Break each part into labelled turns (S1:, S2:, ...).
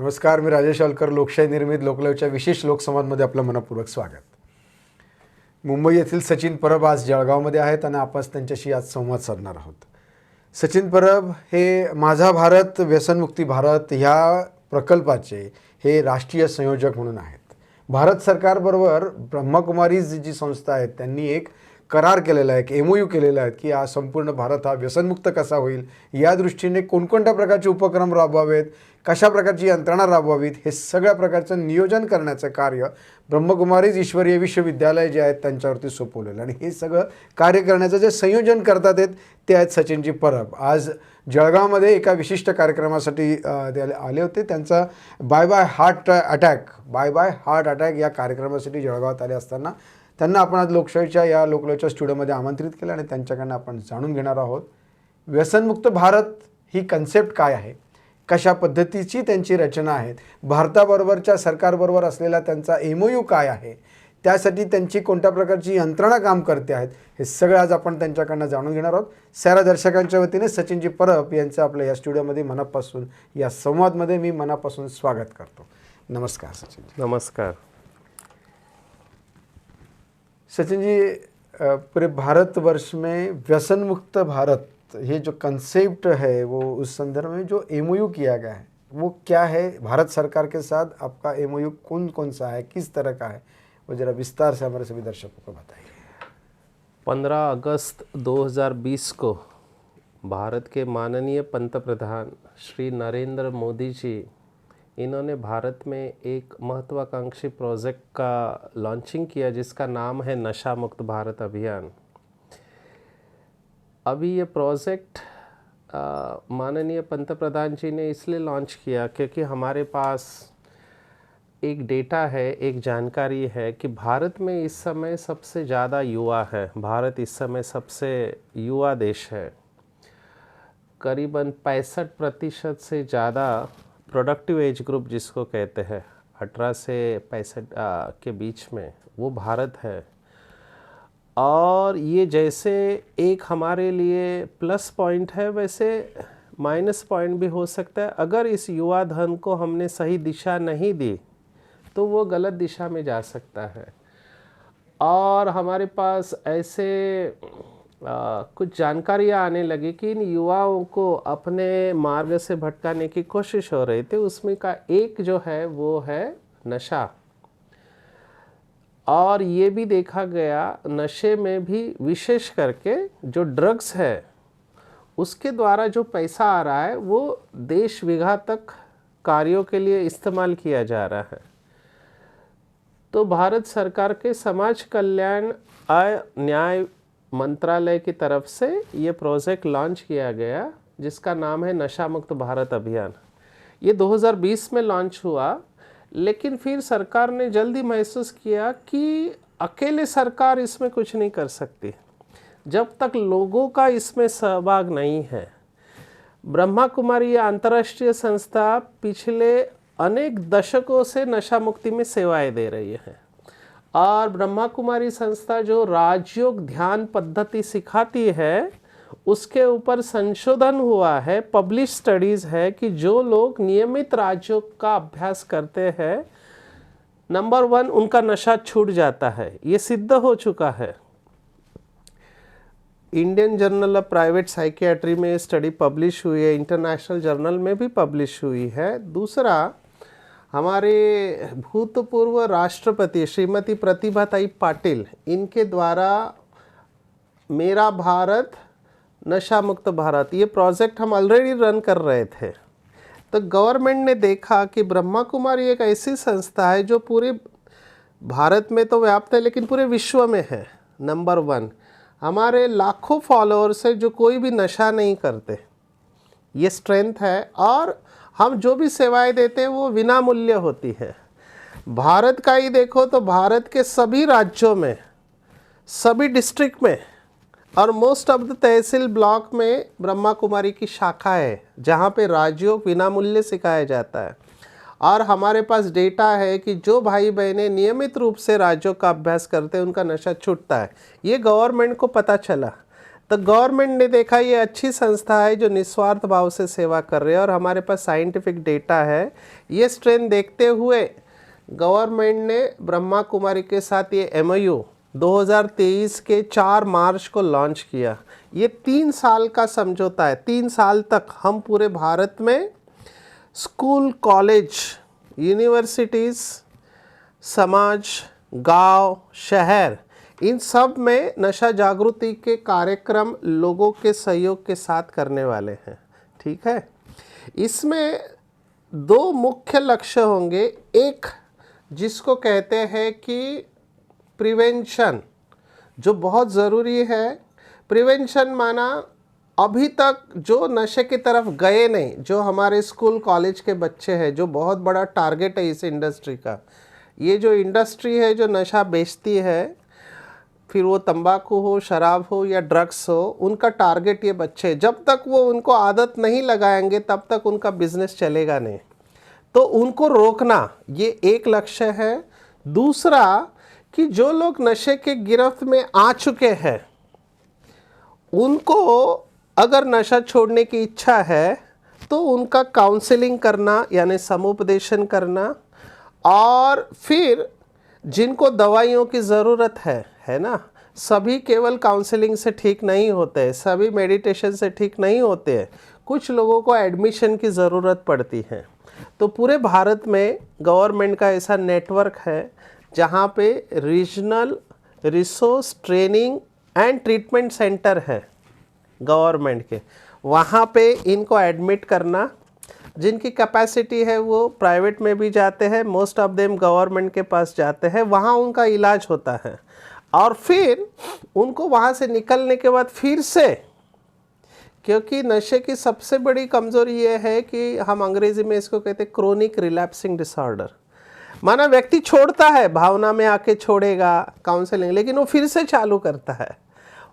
S1: नमस्कार, मी राजेश अलकर. लोकशाही निर्मित लोकलाईव्हच्या विशेष लोकसंवादमध्ये आपलं मनपूर्वक स्वागत. मुंबई येथील सचिन परब आज जळगावमध्ये आहेत आणि आपण त्यांच्याशी आज संवाद साधणार आहोत. सचिन परब हे माझा भारत व्यसनमुक्ती भारत ह्या प्रकल्पाचे हे राष्ट्रीय संयोजक म्हणून आहेत. भारत सरकारबरोबर ब्रह्मकुमारीज जी संस्था आहे त्यांनी एक करार केलेला आहे, एक MOU केलेला आहे की हा संपूर्ण भारत हा व्यसनमुक्त कसा होईल या दृष्टीने कोणकोणत्या प्रकारचे उपक्रम राबवावेत, कशा प्रकारची यंत्रणा राबवावीत, हे सगळ्या प्रकारचं नियोजन करण्याचं कार्य ब्रह्मकुमारीज ईश्वरीय विश्वविद्यालय जे आहेत त्यांच्यावरती सोपवलेलं. आणि हे सगळं कार्य करण्याचं जे संयोजन करतात ते आहेत सचिनजी परब. आज जळगावमध्ये एका विशिष्ट कार्यक्रमासाठी ते आले होते. त्यांचा बाय बाय हार्ट अटॅक या कार्यक्रमासाठी जळगावात आले असताना त्यांना आपण आज लोकशाहीच्या या लोकलाईव्हच्या स्टुडिओमध्ये आमंत्रित केलं आणि त्यांच्याकडनं आपण जाणून घेणार आहोत व्यसनमुक्त भारत ही कन्सेप्ट काय आहे, कशा पद्धतीची त्यांची रचना आहे, भारताबरोबरच्या सरकारबरोबर असलेला त्यांचा MOU काय आहे, त्यासाठी त्यांची कोणत्या प्रकारची यंत्रणा काम करते आहेत, हे सगळं आज आपण त्यांच्याकडनं जाणून घेणार आहोत. साऱ्या दर्शकांच्या वतीने सचिनजी परब यांचं आपल्या या स्टुडिओमध्ये मनापासून या संवादमध्ये मी मनापासून स्वागत करतो. नमस्कार सचिनजी.
S2: नमस्कार
S1: सचिन जी, पूरे भारतवर्ष में व्यसन मुक्त भारत ये जो कंसेप्ट है वो उस संदर्भ में जो MOU किया गया है वो क्या है, भारत सरकार के साथ आपका MOU कौन सा है, किस तरह का है, वो जरा विस्तार से हमारे सभी दर्शकों को बताइए.
S2: 15 अगस्त 2020 को भारत के माननीय पंतप्रधान श्री नरेंद्र मोदी जी इन्होंने भारत में एक महत्वाकांक्षी प्रोजेक्ट का लॉन्चिंग किया जिसका नाम है नशा मुक्त भारत अभियान. अभी ये प्रोजेक्ट माननीय पंतप्रधान जी ने इसलिए लॉन्च किया क्योंकि हमारे पास एक डेटा है, एक जानकारी है कि भारत में इस समय सबसे ज़्यादा युवा है. भारत इस समय सबसे युवा देश है. करीबन 65% से ज़्यादा प्रोडक्टिव एज ग्रुप जिसको कहते हैं 18 से 65 के बीच में वो भारत है. और ये जैसे एक हमारे लिए प्लस पॉइंट है वैसे माइनस पॉइंट भी हो सकता है. अगर इस युवा धन को हमने सही दिशा नहीं दी तो वो गलत दिशा में जा सकता है. और हमारे पास ऐसे कुछ जानकारियाँ आने लगी कि इन युवाओं को अपने मार्ग से भटकाने की कोशिश हो रही थी. उसमें का एक जो है वो है नशा. और ये भी देखा गया नशे में भी विशेष करके जो ड्रग्स है उसके द्वारा जो पैसा आ रहा है वो देश विघातक कार्यों के लिए इस्तेमाल किया जा रहा है. तो भारत सरकार के समाज कल्याण न्याय मंत्रालय की तरफ से ये प्रोजेक्ट लॉन्च किया गया जिसका नाम है नशा मुक्त भारत अभियान. ये 2020 में लॉन्च हुआ, लेकिन फिर सरकार ने जल्दी महसूस किया कि अकेले सरकार इसमें कुछ नहीं कर सकती जब तक लोगों का इसमें सहभाग नहीं है. ब्रह्मा कुमारी ये अंतर्राष्ट्रीय संस्था पिछले अनेक दशकों से नशा मुक्ति में सेवाएं दे रही है. और ब्रह्मा कुमारी संस्था जो राजयोग ध्यान पद्धति सिखाती है उसके ऊपर संशोधन हुआ है, पब्लिश स्टडीज़ है कि जो लोग नियमित राजयोग का अभ्यास करते हैं नंबर 1 उनका नशा छूट जाता है. ये सिद्ध हो चुका है. Indian journal of private psychiatry में स्टडी पब्लिश हुई है, इंटरनेशनल जर्नल में भी पब्लिश हुई है. दूसरा, हमारे भूतपूर्व राष्ट्रपति श्रीमती प्रतिभाताई पाटिल इनके द्वारा मेरा भारत नशा मुक्त भारत ये प्रोजेक्ट हम ऑलरेडी रन कर रहे थे. तो गवर्नमेंट ने देखा कि ब्रह्मा कुमारी एक ऐसी संस्था है जो पूरे भारत में तो व्याप्त है लेकिन पूरे विश्व में है. नंबर 1 हमारे लाखों फॉलोअर्स है जो कोई भी नशा नहीं करते, ये स्ट्रेंथ है. और हम जो भी सेवाएं देते हैं वो विना मूल्य होती है. भारत का ही देखो तो भारत के सभी राज्यों में, सभी डिस्ट्रिक्ट में और most of the tehsil block में ब्रह्मा कुमारी की शाखा है जहाँ पे राजयोग विना मूल्य सिखाया जाता है. और हमारे पास डेटा है कि जो भाई बहनें नियमित रूप से राजयोग का अभ्यास करते हैं उनका नशा छूटता है. ये गवर्नमेंट को पता चला. तो गवर्नमेंट ने देखा ये अच्छी संस्था है जो निस्वार्थ भाव से सेवा कर रही है और हमारे पास साइंटिफिक डेटा है। ये स्ट्रेन देखते हुए गवर्नमेंट ने ब्रह्मा कुमारी के साथ ये MOU 2023 के 4 मार्च को लॉन्च किया। ये 3 साल का समझौता है। 3 साल तक हम पूरे भारत में स्कूल, कॉलेज, यूनिवर्सिटीज़, समाज, गांव, शहर, इन सब में नशा जागृति के कार्यक्रम लोगों के सहयोग के साथ करने वाले हैं। ठीक है, इसमें 2 मुख्य लक्ष्य होंगे। एक जिसको कहते हैं कि प्रिवेंशन, जो बहुत ज़रूरी है। प्रिवेंशन माना अभी तक जो नशे की तरफ गए नहीं, जो हमारे स्कूल कॉलेज के बच्चे हैं, जो बहुत बड़ा टारगेट है इस इंडस्ट्री का। ये जो इंडस्ट्री है जो नशा बेचती है, फिर वो तंबाकू हो, शराब हो या ड्रग्स हो, उनका टारगेट ये बच्चे। जब तक वो उनको आदत नहीं लगाएंगे तब तक उनका बिजनेस चलेगा नहीं। तो उनको रोकना ये एक लक्ष्य है। दूसरा कि जो लोग नशे के गिरफ्त में आ चुके हैं उनको अगर नशा छोड़ने की इच्छा है तो उनका काउंसलिंग करना यानी समुपदेशन करना, और फिर जिनको दवाइयों की ज़रूरत है ना, सभी केवल काउंसलिंग से ठीक नहीं होते, सभी मेडिटेशन से ठीक नहीं होते हैं, कुछ लोगों को एडमिशन की ज़रूरत पड़ती है। तो पूरे भारत में गवर्नमेंट का ऐसा नेटवर्क है जहाँ पे regional resource training and treatment centre है गवर्नमेंट के। वहाँ पे इनको एडमिट करना, जिनकी कैपेसिटी है वो प्राइवेट में भी जाते हैं, मोस्ट ऑफ देम गवर्नमेंट के पास जाते हैं, वहाँ उनका इलाज होता है। और फिर उनको वहाँ से निकलने के बाद फिर से, क्योंकि नशे की सबसे बड़ी कमज़ोरी ये है कि हम अंग्रेज़ी में इसको कहते हैं क्रोनिक रिलैप्सिंग डिसऑर्डर। माना व्यक्ति छोड़ता है, भावना में आके छोड़ेगा काउंसलिंग, लेकिन वो फिर से चालू करता है।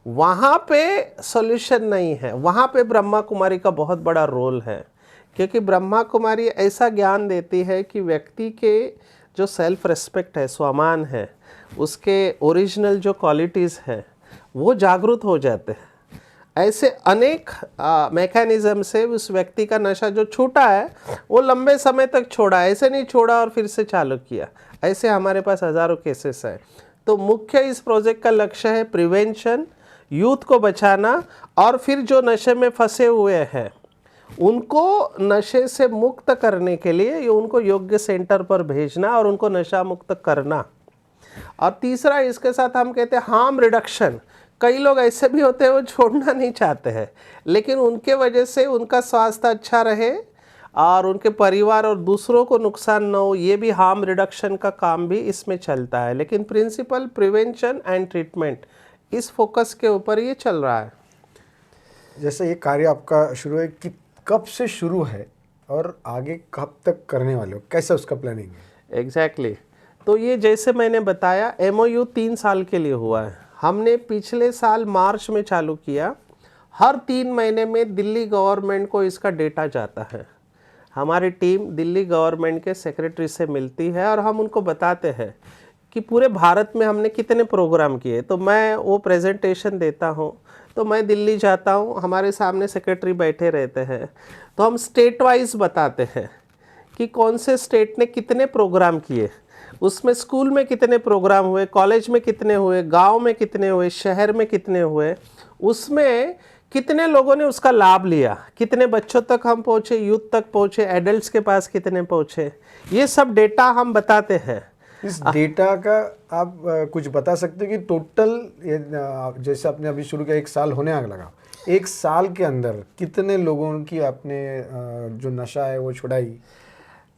S2: वहाँ पे सॉल्यूशन नहीं है। वहाँ पे ब्रह्मा कुमारी का बहुत बड़ा रोल है, क्योंकि ब्रह्मा कुमारी ऐसा ज्ञान देती है कि व्यक्ति के जो सेल्फ रिस्पेक्ट है, स्वामान है, उसके ओरिजिनल जो क्वालिटीज़ है वो जागरूक हो जाते हैं। ऐसे अनेक मैकेनिज़्म से उस व्यक्ति का नशा जो छूटा है वो लंबे समय तक छोड़ा, ऐसे नहीं छोड़ा और फिर से चालू किया। ऐसे हमारे पास हज़ारों केसेस हैं। तो मुख्य इस प्रोजेक्ट का लक्ष्य है प्रिवेंशन, यूथ को बचाना, और फिर जो नशे में फंसे हुए हैं उनको नशे से मुक्त करने के लिए उनको योग्य सेंटर पर भेजना और उनको नशा मुक्त करना। और तीसरा इसके साथ हम कहते हैं हार्म रिडक्शन। कई लोग ऐसे भी होते हैं वो छोड़ना नहीं चाहते हैं, लेकिन उनके वजह से उनका स्वास्थ्य अच्छा रहे और उनके परिवार और दूसरों को नुकसान न हो, ये भी हार्म रिडक्शन का काम भी इसमें चलता है। लेकिन प्रिंसिपल प्रिवेंशन एंड ट्रीटमेंट, इस फोकस के ऊपर ये चल रहा है।
S1: जैसे ये कार्य आपका शुरू है कि कब से शुरू है और आगे कब तक करने वाले हो, कैसे उसका प्लानिंग है?
S2: एग्जैक्टली तो ये जैसे मैंने बताया MOU 3 साल के लिए हुआ है। हमने पिछले साल मार्च में चालू किया। हर 3 महीने में दिल्ली गवर्नमेंट को इसका डेटा जाता है। हमारी टीम दिल्ली गवर्नमेंट के सेक्रेटरी से मिलती है और हम उनको बताते हैं कि पूरे भारत में हमने कितने प्रोग्राम किए। तो मैं वो प्रेजेंटेशन देता हूँ, तो मैं दिल्ली जाता हूँ, हमारे सामने सेक्रेटरी बैठे रहते हैं, तो हम स्टेट वाइज बताते हैं कि कौन से स्टेट ने कितने प्रोग्राम किए, उसमें स्कूल में कितने प्रोग्राम हुए, कॉलेज में कितने हुए, गांव में कितने हुए, शहर में कितने हुए, उसमें कितने लोगों ने उसका लाभ लिया, कितने बच्चों तक हम पहुँचे, यूथ तक पहुँचे, एडल्ट्स के पास कितने पहुँचे, ये सब डेटा हम बताते हैं।
S1: इस डेटा का आप कुछ बता सकते हो कि टोटल जैसे आपने अभी शुरू किया, 1 साल होने आग लगा, 1 साल के अंदर कितने लोगों की आपने जो नशा है वो छुड़ाई?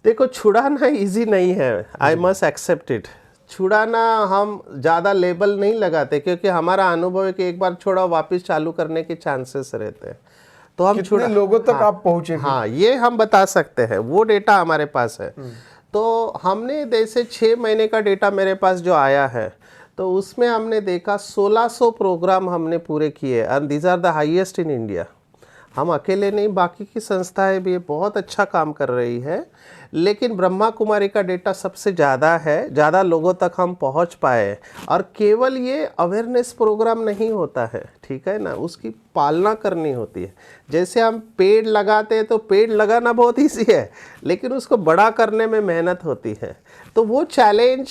S2: देखो, छुड़ाना इजी नहीं है, आई मस्ट एक्सेप्ट इट। छुड़ाना हम ज़्यादा लेबल नहीं लगाते, क्योंकि हमारा अनुभव है कि एक बार छोड़ा वापस चालू करने के चांसेस रहते हैं। तो हम
S1: कितने लोगों तक आप पहुँचे?
S2: हाँ, ये हम बता सकते हैं, वो डेटा हमारे पास है। तो हमने जैसे 6 महीने का डेटा मेरे पास जो आया है, तो उसमें हमने देखा 1600 प्रोग्राम हमने पूरे किए, and these are the highest in India. हम अकेले नहीं, बाकी की संस्थाएं भी बहुत अच्छा काम कर रही है। लेकिन ब्रह्मा कुमारी का डेटा सबसे ज़्यादा है, ज़्यादा लोगों तक हम पहुंच पाए। और केवल ये अवेयरनेस प्रोग्राम नहीं होता है, ठीक है ना, उसकी पालना करनी होती है। जैसे हम पेड़ लगाते हैं तो पेड़ लगाना बहुत ईजी है, लेकिन उसको बड़ा करने में मेहनत होती है। तो वो चैलेंज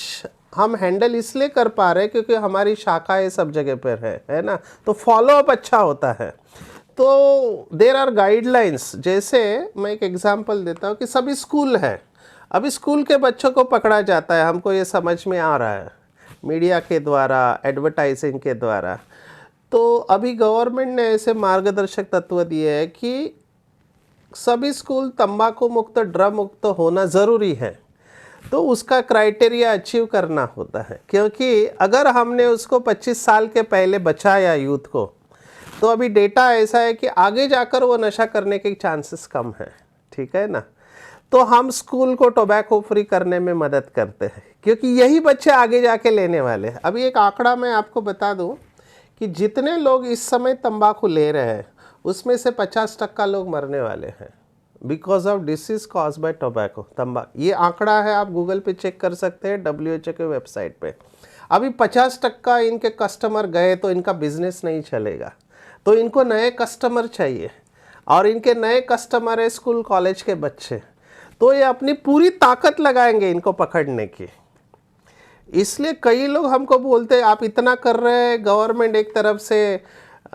S2: हम हैंडल इसलिए कर पा रहे हैं क्योंकि हमारी शाखाएँ सब जगह पर है ना, तो फॉलोअप अच्छा होता है। तो देर आर गाइडलाइंस। जैसे मैं एक एग्जांपल देता हूँ कि सभी स्कूल है, अभी स्कूल के बच्चों को पकड़ा जाता है, हमको ये समझ में आ रहा है मीडिया के द्वारा, एडवर्टाइजिंग के द्वारा। तो अभी गवर्नमेंट ने ऐसे मार्गदर्शक तत्व दिए हैं कि सभी स्कूल तंबाकू मुक्त, ड्रग मुक्त होना ज़रूरी है। तो उसका क्राइटेरिया अचीव करना होता है, क्योंकि अगर हमने उसको 25 साल के पहले बचाया यूथ को, तो अभी डेटा ऐसा है कि आगे जाकर वो नशा करने के चांसेस कम है, ठीक है ना। तो हम स्कूल को टोबैको फ्री करने में मदद करते हैं, क्योंकि यही बच्चे आगे जाके लेने वाले हैं। अभी एक आंकड़ा मैं आपको बता दूं कि जितने लोग इस समय तंबाकू ले रहे हैं उसमें से 50% लोग मरने वाले हैं because of disease cause by tobacco, तंबाकू। ये आंकड़ा है, आप गूगल पे चेक कर सकते हैं, WHO के वेबसाइट पे। अभी 50% इनके कस्टमर गए तो इनका बिजनेस नहीं चलेगा, तो इनको नए कस्टमर चाहिए, और इनके नए कस्टमर है स्कूल कॉलेज के बच्चे। तो ये अपनी पूरी ताकत लगाएंगे इनको पकड़ने की। इसलिए कई लोग हमको बोलते हैं आप इतना कर रहे हैं, गवर्नमेंट एक तरफ से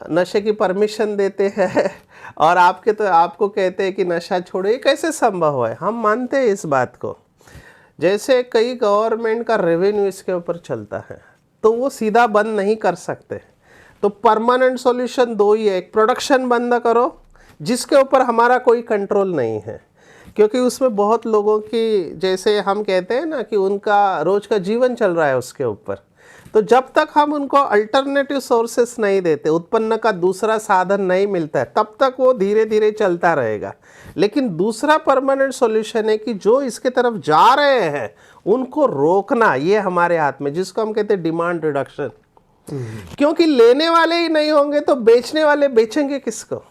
S2: नशे की परमिशन देते हैं और आपको कहते हैं कि नशा छोड़ो, ये कैसे संभव है? हम मानते हैं इस बात को। जैसे कई गवर्नमेंट का रेवेन्यू इसके ऊपर चलता है, तो वो सीधा बंद नहीं कर सकते। तो परमानेंट सॉल्यूशन दो ही है, एक प्रोडक्शन बंद करो जिसके ऊपर हमारा कोई कंट्रोल नहीं है, क्योंकि उसमें बहुत लोगों की, जैसे हम कहते हैं ना कि उनका रोज का जीवन चल रहा है उसके ऊपर। तो जब तक हम उनको अल्टरनेटिव सोर्सेस नहीं देते, उत्पन्न का दूसरा साधन नहीं मिलता है, तब तक वो धीरे धीरे चलता रहेगा। लेकिन दूसरा परमानेंट सॉल्यूशन है कि जो इसके तरफ जा रहे हैं उनको रोकना, ये हमारे हाथ में, जिसको हम कहते हैं डिमांड रिडक्शन। क्योंकि लेने वाले ही नहीं होंगे तो बेचने वाले बेचेंगे किसको?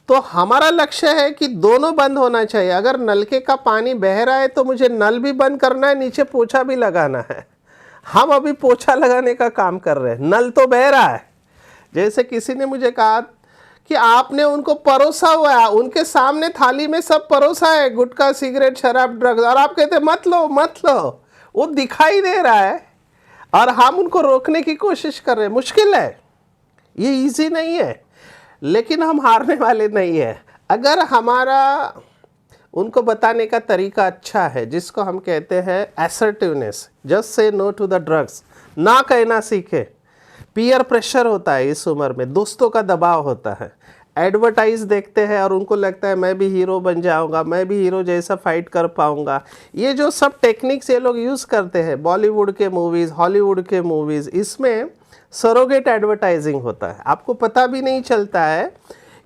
S2: तो हमारा लक्ष्य है कि दोनों बंद होना चाहिए। अगर नलके का पानी बह रहा है तो मुझे नल भी बंद करना है, नीचे पोछा भी लगाना है। हम अभी पोछा लगाने का काम कर रहे हैं, नल तो बह रहा है। जैसे किसी ने मुझे कहा कि आपने उनको परोसा हुआ है, उनके सामने थाली में सब परोसा है, गुटखा, सिगरेट, शराब, ड्रग्स, और आप कहते मत लो मत लो। वो दिखाई दे रहा है और हम उनको रोकने की कोशिश कर रहे हैं। मुश्किल है, ये इजी नहीं है, लेकिन हम हारने वाले नहीं है। अगर हमारा उनको बताने का तरीका अच्छा है, जिसको हम कहते हैं assertiveness, just say no to the drugs, ना कहना सीखे। पीयर प्रेशर होता है इस उम्र में, दोस्तों का दबाव होता है, एडवर्टाइज देखते हैं और उनको लगता है मैं भी हीरो बन जाऊंगा, मैं भी हीरो जैसा फाइट कर पाऊंगा। ये जो सब टेक्निक्स ये लोग यूज़ करते हैं, बॉलीवुड के मूवीज़, हॉलीवुड के मूवीज़, इसमें सरोगेट एडवर्टाइजिंग होता है। आपको पता भी नहीं चलता है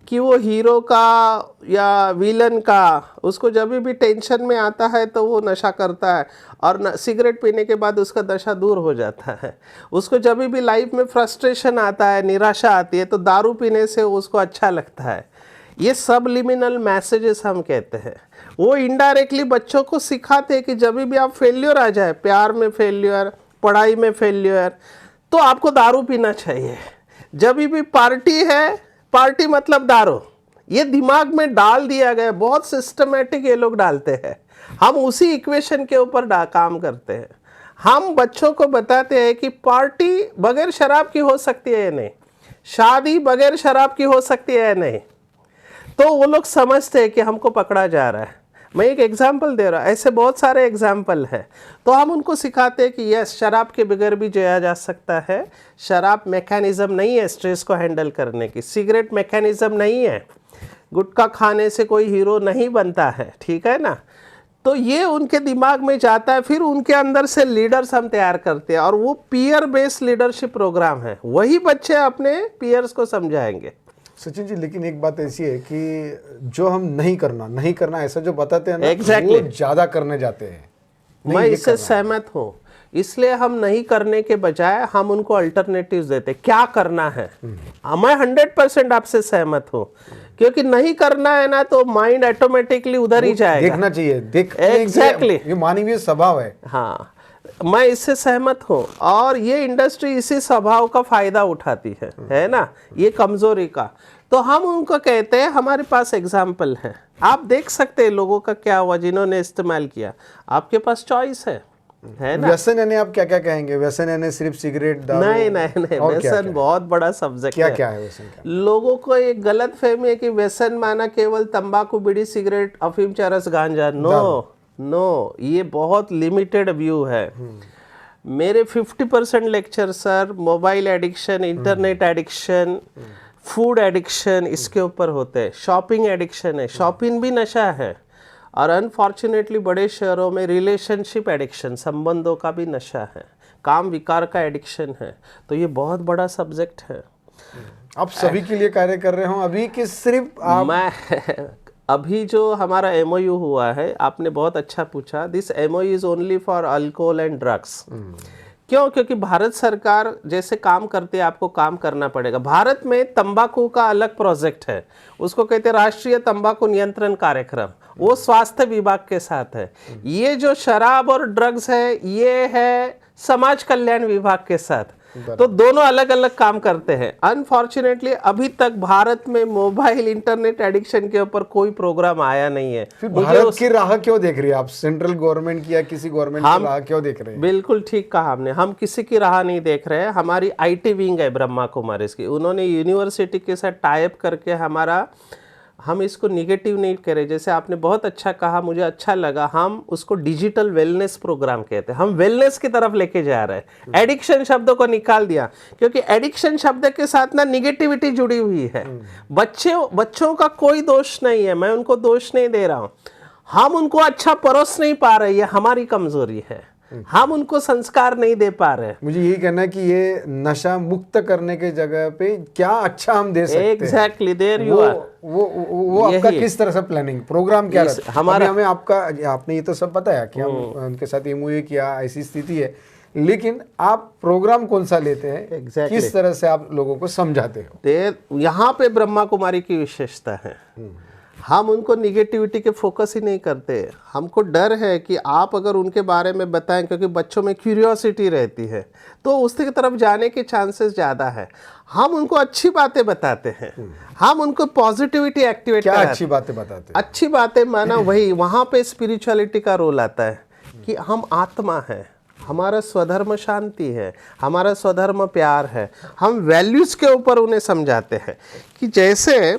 S2: कि वो हीरो का या विलन का, उसको जब भी टेंशन में आता है तो वो नशा करता है, और सिगरेट पीने के बाद उसका नशा दूर हो जाता है। उसको जब भी लाइफ में फ्रस्ट्रेशन आता है, निराशा आती है, तो दारू पीने से उसको अच्छा लगता है। ये सबलिमिनल मैसेजेस हम कहते हैं। वो इनडायरेक्टली बच्चों को सिखाते हैं कि जब भी आप फेल्योर आ जाए, प्यार में फेल्योर, पढ़ाई में फेल्योर, तो आपको दारू पीना चाहिए। जब भी पार्टी है, पार्टी मतलब दारू, ये दिमाग में डाल दिया गया। बहुत सिस्टमेटिक ये लोग डालते हैं। हम उसी इक्वेशन के ऊपर काम करते हैं। हम बच्चों को बताते हैं कि पार्टी बगैर शराब की हो सकती है या नहीं, शादी बगैर शराब की हो सकती है या नहीं। तो वो लोग समझते हैं कि हमको पकड़ा जा रहा है। मैं एक एग्जाम्पल दे रहा हूँ, ऐसे बहुत सारे एग्जाम्पल हैं। तो हम उनको सिखाते हैं कि यस, शराब के बगैर भी जिया जा सकता है। शराब मैकेनिज्म नहीं है स्ट्रेस को हैंडल करने की, सिगरेट मैकेनिज्म नहीं है, गुटखा खाने से कोई हीरो नहीं बनता है, ठीक है ना। तो ये उनके दिमाग में जाता है। फिर उनके अंदर से लीडर्स हम तैयार करते हैं, और वो पीयर बेस्ड लीडरशिप प्रोग्राम है। वही बच्चे अपने पीयर्स को समझाएंगे।
S1: सचिन जी, लेकिन एक बात ऐसी है कि जो हम नहीं करना ऐसा जो बताते हैं ना,
S2: Exactly.
S1: वो ज्यादा करने जाते हैं।
S2: मैं इससे सहमत हूँ, इसलिए हम नहीं करने के बजाय हम उनको अल्टरनेटिव्स देते, क्या करना है। मैं 100% आपसे सहमत हूँ, क्योंकि नहीं करना है ना तो माइंड ऑटोमेटिकली उधर ही जाएगा।
S1: देखना चाहिए,
S2: Exactly.
S1: ये मानवीय स्वभाव है।
S2: हाँ, मैं इससे सहमत हूँ, और ये इंडस्ट्री इसी स्वभाव का फायदा उठाती है ना, ये कमजोरी का। तो हम उनको कहते हैं, हमारे पास एग्जाम्पल है, आप देख सकते हैं लोगों का क्या हुआ जिन्होंने इस्तेमाल किया। आपके पास चॉइस है ना।
S1: व्यसन यानी आप क्या क्या कहेंगे? व्यसन यानी सिर्फ सिगरेट, दारू?
S2: नहीं,
S1: और क्या
S2: व्यसन बहुत बड़ा सब्जेक्ट
S1: क्या
S2: है।
S1: क्या है व्यसन? क्या
S2: लोगों को एक गलत फहमी है कि व्यसन माना केवल तंबाकू, बीड़ी, सिगरेट, अफीम, चरस, गांजा। नो, ये बहुत लिमिटेड व्यू है। मेरे 50% lecture sir mobile addiction, internet addiction, food addiction इसके ऊपर होते हैं। शॉपिंग एडिक्शन है, शॉपिंग भी नशा है। और अनफॉर्चुनेटली बड़े शहरों में रिलेशनशिप एडिक्शन, संबंधों का भी नशा है। काम विकार का एडिक्शन है। तो ये बहुत बड़ा सब्जेक्ट है।
S1: आप सभी के लिए कार्य कर रहे हो अभी कि सिर्फ आप?
S2: मैं अभी जो हमारा MOU हुआ है, आपने बहुत अच्छा पूछा। This MOU is only for alcohol and drugs. क्यों? क्योंकि भारत सरकार जैसे काम करती है, आपको काम करना पड़ेगा। भारत में तंबाकू का अलग प्रोजेक्ट है, उसको कहते हैं राष्ट्रीय तंबाकू नियंत्रण कार्यक्रम, वो स्वास्थ्य विभाग के साथ है। ये जो शराब और ड्रग्स है, ये है समाज कल्याण विभाग के साथ। तो दोनों अलग अलग काम करते हैं। अनफॉर्चुनेटली अभी तक भारत में मोबाइल इंटरनेट एडिक्शन के ऊपर कोई प्रोग्राम आया नहीं है।
S1: फिर भारत की राह क्यों देख रही है आप? सेंट्रल गवर्नमेंट की या किसी गवर्नमेंट की राह क्यों देख रहे हैं?
S2: बिल्कुल ठीक कहा हमने, हम किसी की राह नहीं देख रहे हैं। हमारी IT विंग है ब्रह्मा कुमारीज की, उन्होंने यूनिवर्सिटी के साथ टाई अप करके हम इसको निगेटिव नहीं करे, जैसे आपने बहुत अच्छा कहा, मुझे अच्छा लगा। हम उसको डिजिटल वेलनेस प्रोग्राम कहते हैं। हम वेलनेस की तरफ लेके जा रहे हैं। एडिक्शन शब्द को निकाल दिया, क्योंकि एडिक्शन शब्द के साथ ना निगेटिविटी जुड़ी हुई है। बच्चों का कोई दोष नहीं है, मैं उनको दोष नहीं दे रहा हूँ। हम उनको अच्छा परोस नहीं पा रहे, ये हमारी कमजोरी है। हम उनको संस्कार नहीं दे पा रहे।
S1: मुझे यही कहना है कि ये नशा मुक्त करने के जगह पे क्या अच्छा हम दे सकते हैं।
S2: Exactly, there you are.
S1: वो आपका किस तरह से प्लानिंग प्रोग्राम क्या रहता है?
S2: हमारा
S1: हमें आपने ये तो सब बताया कि हम उनके साथ MOU किया, ऐसी स्थिति है, लेकिन आप प्रोग्राम कौन सा लेते हैं?
S2: Exactly.
S1: किस तरह से आप लोगों को समझाते हो?
S2: यहाँ पे ब्रह्मा कुमारी की विशेषता है। हम उनको निगेटिविटी के फोकस ही नहीं करते। हमको डर है कि आप अगर उनके बारे में बताएं, क्योंकि बच्चों में क्यूरियोसिटी रहती है, तो उसकी तरफ जाने के चांसेस ज़्यादा है। हम उनको अच्छी बातें बताते हैं, हम उनको पॉजिटिविटी एक्टिवेट
S1: क्या अच्छी बातें बताते हैं?
S2: अच्छी बातें माना वही, वहाँ पे स्पिरिचुअलिटी का रोल आता है कि हम आत्मा है, हमारा स्वधर्म शांति है, हमारा स्वधर्म प्यार है। हम वैल्यूज़ के ऊपर उन्हें समझाते हैं कि जैसे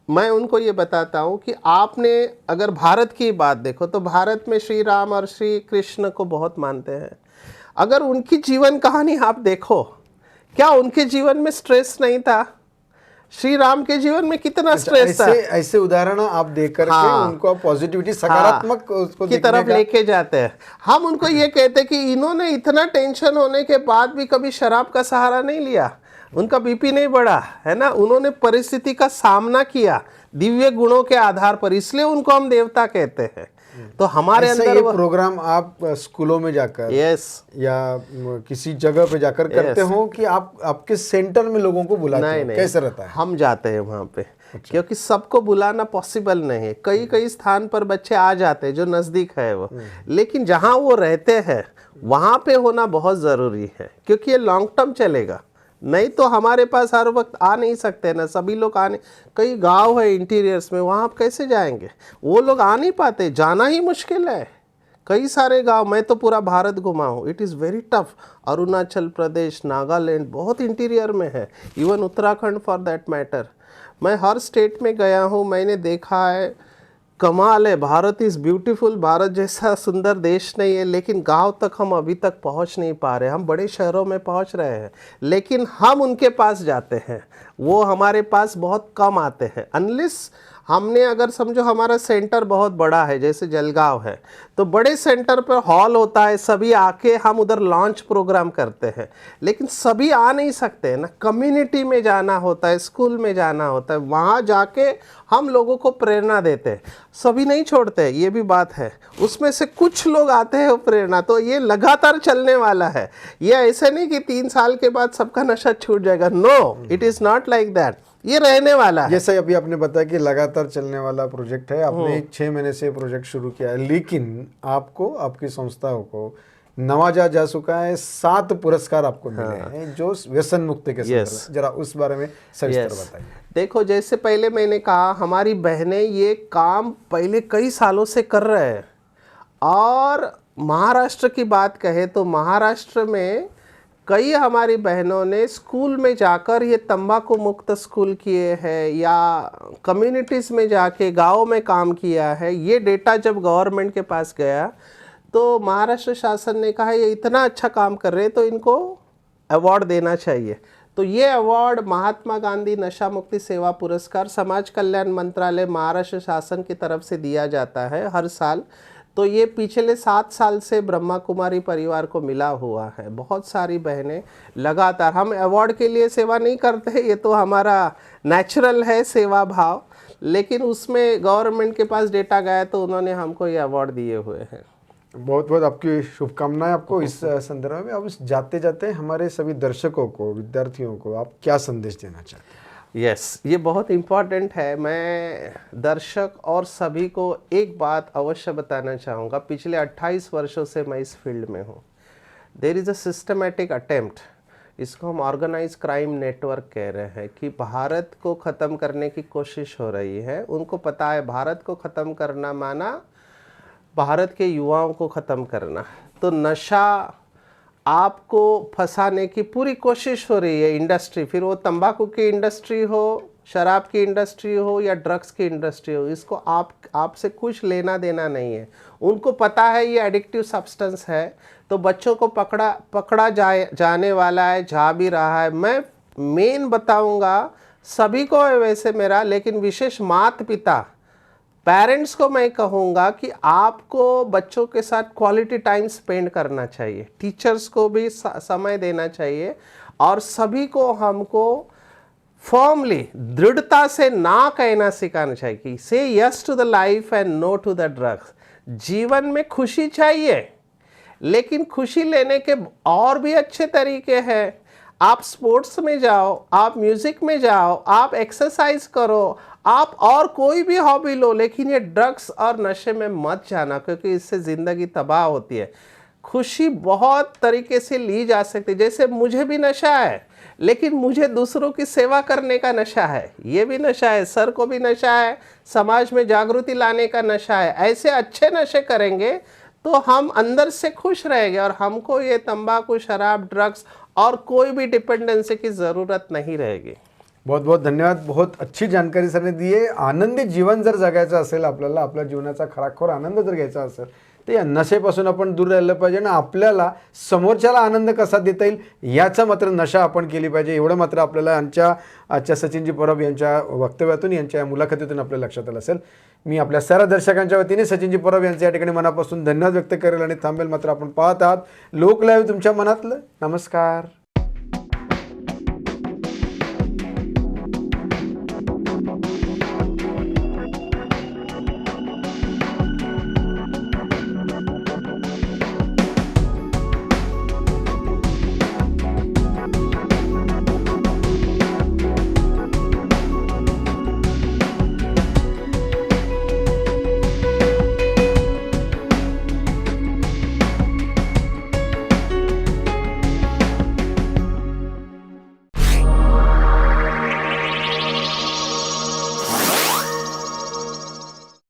S2: मैं उनको ये बताता हूँ कि आपने अगर भारत की बात देखो तो भारत में श्री राम और श्री कृष्ण को बहुत मानते हैं। अगर उनकी जीवन कहानी आप देखो, क्या उनके जीवन में स्ट्रेस नहीं था? श्री राम के जीवन में कितना स्ट्रेस था?
S1: ऐसे उदाहरण आप देख करके उनको पॉजिटिविटी, सकारात्मक उसको
S2: की तरफ लेके जाते हैं। हम उनको ये कहते हैं कि इन्होंने इतना टेंशन होने के बाद भी कभी शराब का सहारा नहीं लिया, उनका BP नहीं बढ़ा, है ना। उन्होंने परिस्थिति का सामना किया दिव्य गुणों के आधार पर, इसलिए उनको हम देवता कहते हैं। तो हमारे अंदर
S1: ये प्रोग्राम आप स्कूलों में जाकर या किसी जगह पे जाकर करते हो कि आप आपके सेंटर में लोगों को बुलाते हो? कैसे रहता है?
S2: हम जाते हैं वहाँ पे। क्योंकि सबको बुलाना पॉसिबल नहीं है। कई स्थान पर बच्चे आ जाते हैं जो नज़दीक है वो, लेकिन जहाँ वो रहते हैं वहाँ पे होना बहुत ज़रूरी है, क्योंकि ये लॉन्ग टर्म चलेगा। नहीं तो हमारे पास हर वक्त आ नहीं सकते ना, सभी लोग आने, कई गांव है इंटीरियर्स में, वहाँ आप कैसे जाएंगे? वो लोग आ नहीं पाते, जाना ही मुश्किल है। कई सारे गांव, मैं तो पूरा भारत घुमा हूँ, it is very tough. Arunachal Pradesh, Nagaland बहुत इंटीरियर में है, even Uttarakhand for that matter. मैं हर स्टेट में गया हूँ, मैंने देखा है, कमाल है। भारत इज़ ब्यूटीफुल, भारत जैसा सुंदर देश नहीं है, लेकिन गांव तक हम अभी तक पहुंच नहीं पा रहे। हम बड़े शहरों में पहुंच रहे हैं, लेकिन हम उनके पास जाते हैं, वो हमारे पास बहुत कम आते हैं। अनलेस हमने अगर समझो हमारा सेंटर बहुत बड़ा है, जैसे जलगांव है, तो बड़े सेंटर पर हॉल होता है, सभी आके हम उधर लॉन्च प्रोग्राम करते हैं, लेकिन सभी आ नहीं सकते ना, कम्युनिटी में जाना होता है, स्कूल में जाना होता है, वहाँ जाके हम लोगों को प्रेरणा देते हैं। सभी नहीं छोड़ते, ये भी बात है, उसमें से कुछ लोग आते हैं वो प्रेरणा, तो ये लगातार चलने वाला है। ये ऐसे नहीं कि 3 साल के बाद सबका नशा छूट जाएगा, no, it is not like that, ये रहने वाला है।
S1: जैसे अभी आपने बताया कि लगातार चलने वाला प्रोजेक्ट है, आपने 6 महीने से प्रोजेक्ट शुरू किया है, लेकिन आपको, आपकी संस्थाओं को नवाजा जा चुका है, 7 पुरस्कार आपको मिले हैं जो व्यसन मुक्ति के संदर्भ में। जरा उस बारे में सविस्तर बताइए।
S2: देखो, जैसे पहले मैंने कहा, हमारी बहनें ये काम पहले कई सालों से कर रहे हैं, और महाराष्ट्र की बात कहें तो महाराष्ट्र में कई हमारी बहनों ने स्कूल में जाकर ये तंबाकू मुक्त स्कूल किए हैं, या कम्युनिटीज़ में जाके गाँव में काम किया है। ये डेटा जब गवर्नमेंट के पास गया तो महाराष्ट्र शासन ने कहा ये इतना अच्छा काम कर रहे हैं तो इनको अवार्ड देना चाहिए। तो ये अवार्ड महात्मा गांधी नशा मुक्ति सेवा पुरस्कार समाज कल्याण मंत्रालय महाराष्ट्र शासन की तरफ से दिया जाता है हर साल। तो ये पिछले 7 साल से ब्रह्मा कुमारी परिवार को मिला हुआ है। बहुत सारी बहनें लगातार, हम अवार्ड के लिए सेवा नहीं करते, ये तो हमारा नेचुरल है सेवा भाव, लेकिन उसमें गवर्नमेंट के पास डेटा गया तो उन्होंने हमको ये अवार्ड दिए हुए हैं।
S1: बहुत बहुत आपकी शुभकामनाएं आपको इस संदर्भ में। अब जाते जाते हमारे सभी दर्शकों को, विद्यार्थियों को आप क्या संदेश देना चाहते हैं?
S2: यस, ये बहुत इम्पॉर्टेंट है। मैं दर्शक और सभी को एक बात अवश्य बताना चाहूँगा। पिछले 28 वर्षों से मैं इस फील्ड में हूँ। There is a systematic attempt, इसको हम ऑर्गेनाइज क्राइम नेटवर्क कह रहे हैं, कि भारत को ख़त्म करने की कोशिश हो रही है। उनको पता है भारत को ख़त्म करना माना भारत के युवाओं को ख़त्म करना। तो नशा आपको फंसाने की पूरी कोशिश हो रही है इंडस्ट्री, फिर वो तंबाकू की इंडस्ट्री हो, शराब की इंडस्ट्री हो या ड्रग्स की इंडस्ट्री हो, इसको आपसे कुछ लेना देना नहीं है। उनको पता है ये एडिक्टिव सब्सटेंस है, तो बच्चों को पकड़ा जाने वाला है, जा भी रहा है। मैं मेन बताऊंगा, सभी को है वैसे मेरा, लेकिन विशेष माता पिता पेरेंट्स को मैं कहूँगा कि आपको बच्चों के साथ क्वालिटी टाइम स्पेंड करना चाहिए, टीचर्स को भी समय देना चाहिए, और सभी को हमको फर्मली, दृढ़ता से ना कहना सिखाना चाहिए कि say yes to the life and no to the drugs. जीवन में खुशी चाहिए, लेकिन खुशी लेने के और भी अच्छे तरीके हैं। आप स्पोर्ट्स में जाओ, आप म्यूज़िक में जाओ, आप एक्सरसाइज करो, आप और कोई भी हॉबी लो, लेकिन ये ड्रग्स और नशे में मत जाना, क्योंकि इससे ज़िंदगी तबाह होती है। खुशी बहुत तरीके से ली जा सकती है। जैसे मुझे भी नशा है, लेकिन मुझे दूसरों की सेवा करने का नशा है, ये भी नशा है। सर को भी नशा है, समाज में जागृति लाने का नशा है। ऐसे अच्छे नशे करेंगे तो हम अंदर से खुश रहेंगे, और हमको ये तंबाकू, शराब, ड्रग्स और कोई भी डिपेंडेंसी की ज़रूरत नहीं रहेगी।
S1: बहुत बहुत धन्यवाद. बहुत अच्छी जानकारी सरने दी आहे. आनंदी जीवन जर जगायचं असेल आपल्याला, आपल्या जीवनाचा खराखोर आनंद जर घ्यायचा असेल तर या नशेपासून आपण दूर राहिलं पाहिजे आणि आपल्याला समोरच्याला आनंद कसा देता येईल याचा मात्र नशा आपण केली पाहिजे. एवढं मात्र आपल्याला आजच्या सचिनजी परब यांच्या वक्तव्यातून, यांच्या मुलाखतीतून आपल्या लक्षात आलं असेल. मी आपल्या सर्व दर्शकांच्या वतीने सचिनजी परब यांचे या ठिकाणी मनापासून धन्यवाद व्यक्त करेल आणि थांबेल. मात्र आपण पाहत आहात लोक लाईव्ह, तुमच्या मनातलं. नमस्कार.